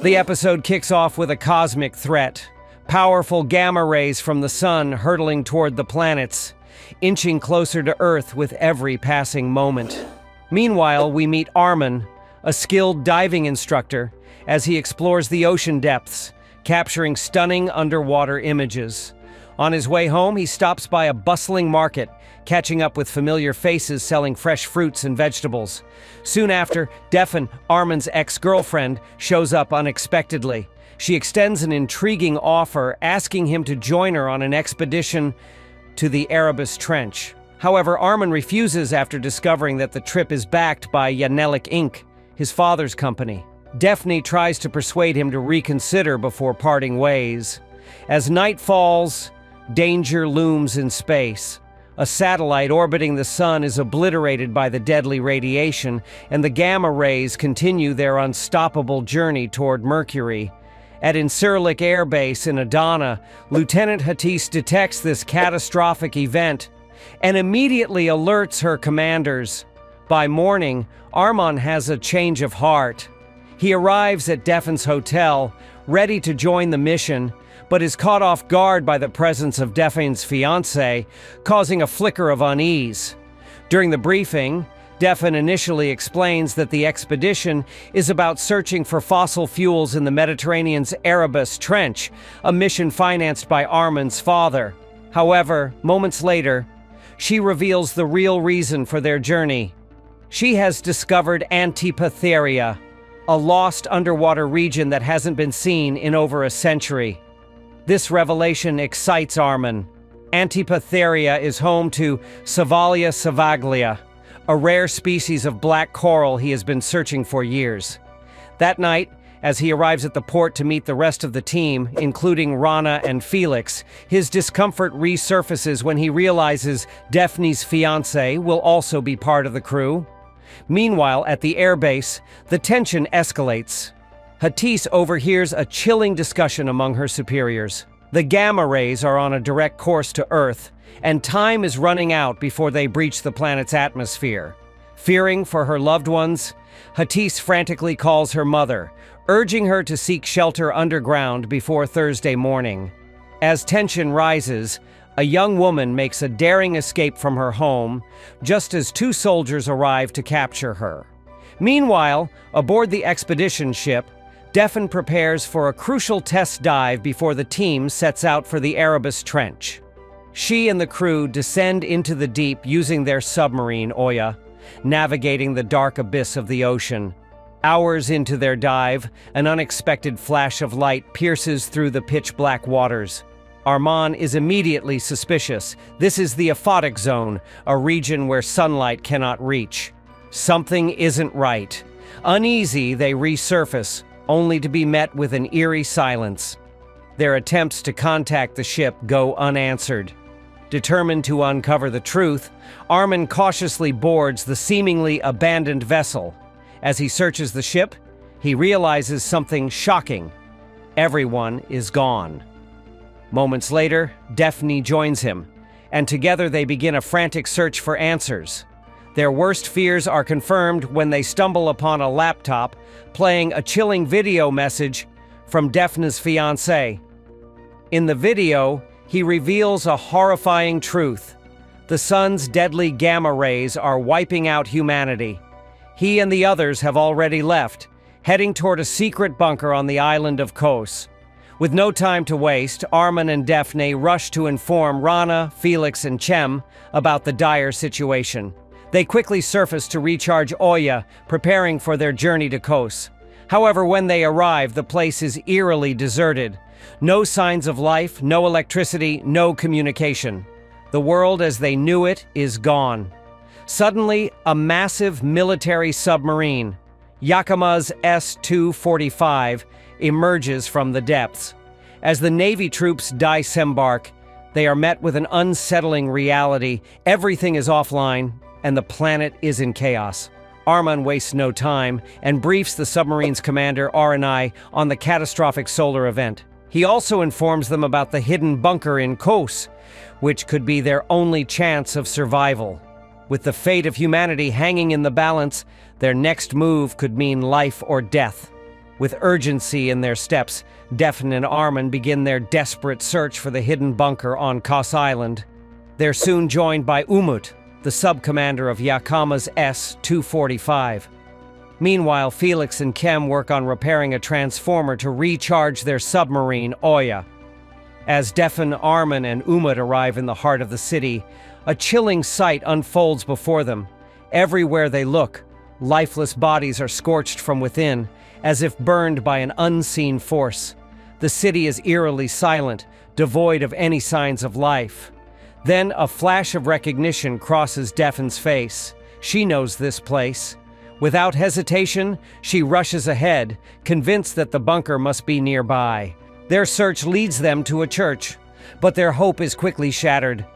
The episode kicks off with a cosmic threat. Powerful gamma rays from the sun hurtling toward the planets, inching closer to Earth with every passing moment. Meanwhile, we meet Armin, a skilled diving instructor, as he explores the ocean depths, capturing stunning underwater images. On his way home, he stops by a bustling market, catching up with familiar faces selling fresh fruits and vegetables. Soon after, Defin, Armin's ex-girlfriend, shows up unexpectedly. She extends an intriguing offer, asking him to join her on an expedition to the Erebus Trench. However, Armin refuses after discovering that the trip is backed by Yanelik Inc., his father's company. Daphne tries to persuade him to reconsider before parting ways. As night falls, danger looms in space. A satellite orbiting the sun is obliterated by the deadly radiation, and the gamma rays continue their unstoppable journey toward Mercury. At Incirlik Air Base in Adana, Lieutenant Hatis detects this catastrophic event and immediately alerts her commanders. By morning, Armin has a change of heart. He arrives at Defin's hotel, ready to join the mission, but is caught off guard by the presence of Defin's fiancée, causing a flicker of unease. During the briefing, Defin initially explains that the expedition is about searching for fossil fuels in the Mediterranean's Erebus Trench, a mission financed by Armin's father. However, moments later, she reveals the real reason for their journey. She has discovered Antipatheria, a lost underwater region that hasn't been seen in over a century. This revelation excites Armin. Antipatheria is home to Savalia savaglia, a rare species of black coral he has been searching for years. That night, as he arrives at the port to meet the rest of the team, including Rana and Felix, his discomfort resurfaces when he realizes Daphne's fiancé will also be part of the crew. Meanwhile, at the airbase, the tension escalates. Hatis overhears a chilling discussion among her superiors. The gamma rays are on a direct course to Earth, and time is running out before they breach the planet's atmosphere. Fearing for her loved ones, Hatis frantically calls her mother, urging her to seek shelter underground before Thursday morning. As tension rises, a young woman makes a daring escape from her home, just as two soldiers arrive to capture her. Meanwhile, aboard the expedition ship, Defin prepares for a crucial test dive before the team sets out for the Erebus Trench. She and the crew descend into the deep using their submarine, Oya, navigating the dark abyss of the ocean. Hours into their dive, an unexpected flash of light pierces through the pitch-black waters. Armin is immediately suspicious. This is the aphotic zone, a region where sunlight cannot reach. Something isn't right. Uneasy, they resurface, only to be met with an eerie silence. Their attempts to contact the ship go unanswered. Determined to uncover the truth, Armin cautiously boards the seemingly abandoned vessel. As he searches the ship, he realizes something shocking. Everyone is gone. Moments later, Daphne joins him, and together they begin a frantic search for answers. Their worst fears are confirmed when they stumble upon a laptop playing a chilling video message from Daphne's fiancé. In the video, he reveals a horrifying truth. The sun's deadly gamma rays are wiping out humanity. He and the others have already left, heading toward a secret bunker on the island of Kos. With no time to waste, Armin and Daphne rush to inform Rana, Felix, and Cem about the dire situation. They quickly surface to recharge Oya, preparing for their journey to Kos. However, when they arrive, the place is eerily deserted. No signs of life, no electricity, no communication. The world as they knew it is gone. Suddenly, a massive military submarine, Yakamoz S-245, emerges from the depths. As the Navy troops disembark, they are met with an unsettling reality. Everything is offline, and the planet is in chaos. Armin wastes no time and briefs the submarine's commander, RNI, on the catastrophic solar event. He also informs them about the hidden bunker in Kos, which could be their only chance of survival. With the fate of humanity hanging in the balance, their next move could mean life or death. With urgency in their steps, Defn and Armin begin their desperate search for the hidden bunker on Kos Island. They're soon joined by Umut, the sub-commander of Yakamoz S-245. Meanwhile, Felix and Kem work on repairing a transformer to recharge their submarine, Oya. As Defn, Armin, and Umut arrive in the heart of the city, a chilling sight unfolds before them. Everywhere they look, lifeless bodies are scorched from within, as if burned by an unseen force. The city is eerily silent, devoid of any signs of life. Then a flash of recognition crosses Defn's face. She knows this place. Without hesitation, she rushes ahead, convinced that the bunker must be nearby. Their search leads them to a church, but their hope is quickly shattered.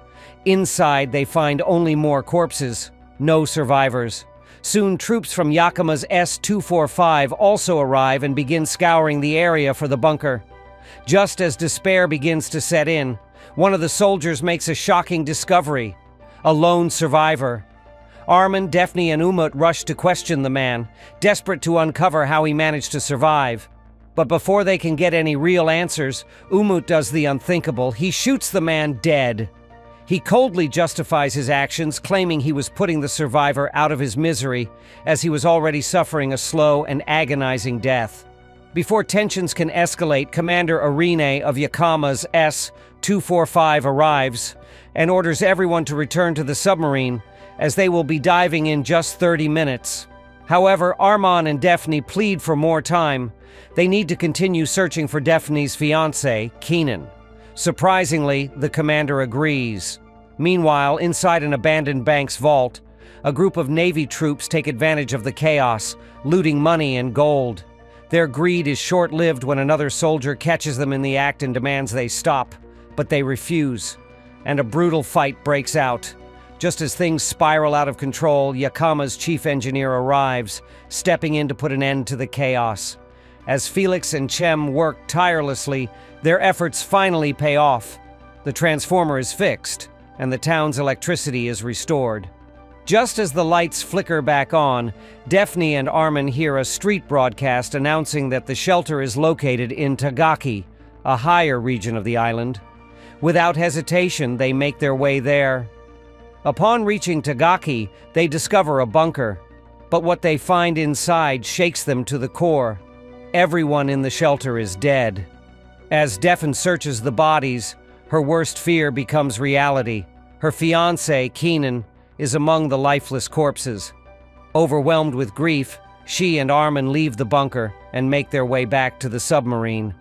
Inside, they find only more corpses, no survivors. Soon, troops from Yakamoz S-245 also arrive and begin scouring the area for the bunker. Just as despair begins to set in, one of the soldiers makes a shocking discovery: a lone survivor. Armin, Defn, and Umut rush to question the man, desperate to uncover how he managed to survive. But before they can get any real answers, Umut does the unthinkable. He shoots the man dead. He coldly justifies his actions, claiming he was putting the survivor out of his misery, as he was already suffering a slow and agonizing death. Before tensions can escalate, Commander Irene of Yakamoz S-245 arrives and orders everyone to return to the submarine, as they will be diving in just 30 minutes. However, Armin and Defn plead for more time. They need to continue searching for Defn's fiancé, Keenan. Surprisingly, the commander agrees. Meanwhile, inside an abandoned bank's vault, a group of Navy troops take advantage of the chaos, looting money and gold. Their greed is short-lived when another soldier catches them in the act and demands they stop, but they refuse, and a brutal fight breaks out. Just as things spiral out of control, Yakamo's chief engineer arrives, stepping in to put an end to the chaos. As Felix and Chem work tirelessly, their efforts finally pay off. The transformer is fixed, and the town's electricity is restored. Just as the lights flicker back on, Defn and Armin hear a street broadcast announcing that the shelter is located in Tagaki, a higher region of the island. Without hesitation, they make their way there. Upon reaching Tagaki, they discover a bunker, but what they find inside shakes them to the core. Everyone in the shelter is dead. As Defn searches the bodies, her worst fear becomes reality. Her fiancé, Keenan, is among the lifeless corpses. Overwhelmed with grief, she and Armin leave the bunker and make their way back to the submarine.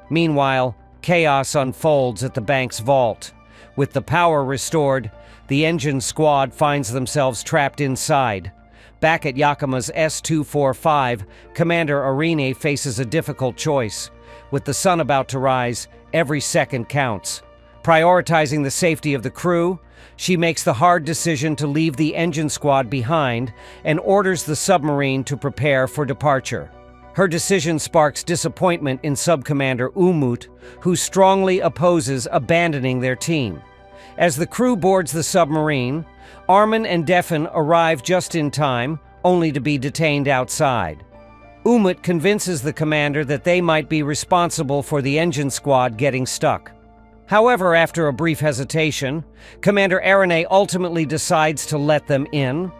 Meanwhile, chaos unfolds at the bank's vault. With the power restored, the engine squad finds themselves trapped inside. Back at Yakamoz S-245, Commander Irene faces a difficult choice. With the sun about to rise, every second counts. Prioritizing the safety of the crew, she makes the hard decision to leave the engine squad behind and orders the submarine to prepare for departure. Her decision sparks disappointment in Sub-Commander Umut, who strongly opposes abandoning their team. As the crew boards the submarine, Armin and Defn arrive just in time, only to be detained outside. Umut convinces the commander that they might be responsible for the engine squad getting stuck. However, after a brief hesitation, Commander Irene ultimately decides to let them in.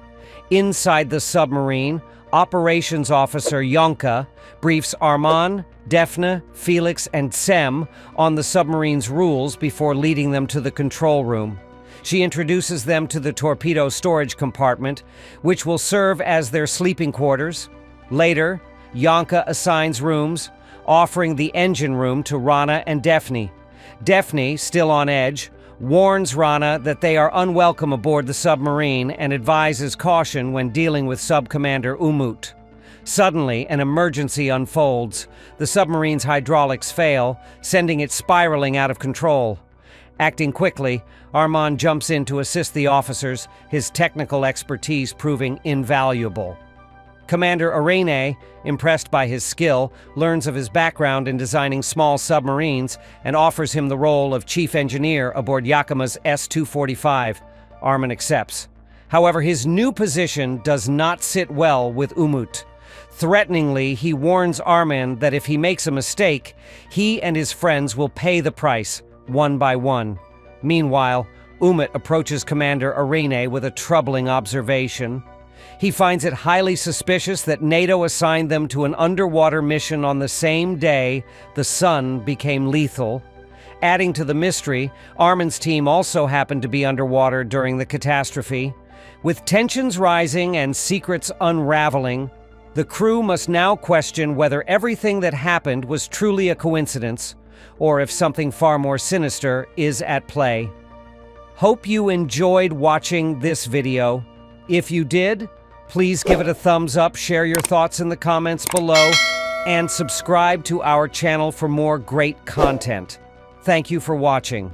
Inside the submarine, Operations Officer Yonka briefs Armin, Defn, Felix, and Sem on the submarine's rules before leading them to the control room. She introduces them to the torpedo storage compartment, which will serve as their sleeping quarters. Later, Yonka assigns rooms, offering the engine room to Rana and Defn. Defn, still on edge, warns Rana that they are unwelcome aboard the submarine and advises caution when dealing with Sub-Commander Umut. Suddenly, an emergency unfolds. The submarine's hydraulics fail, sending it spiraling out of control. Acting quickly, Armin jumps in to assist the officers, his technical expertise proving invaluable. Commander Irene, impressed by his skill, learns of his background in designing small submarines and offers him the role of chief engineer aboard Yakamoz S-245. Armin accepts. However, his new position does not sit well with Umut. Threateningly, he warns Armin that if he makes a mistake, he and his friends will pay the price, one by one. Meanwhile, Umut approaches Commander Irene with a troubling observation. He finds it highly suspicious that NATO assigned them to an underwater mission on the same day the sun became lethal. Adding to the mystery, Armin's team also happened to be underwater during the catastrophe. With tensions rising and secrets unraveling, the crew must now question whether everything that happened was truly a coincidence, or if something far more sinister is at play. Hope you enjoyed watching this video. If you did, please give it a thumbs up, share your thoughts in the comments below, and subscribe to our channel for more great content. Thank you for watching.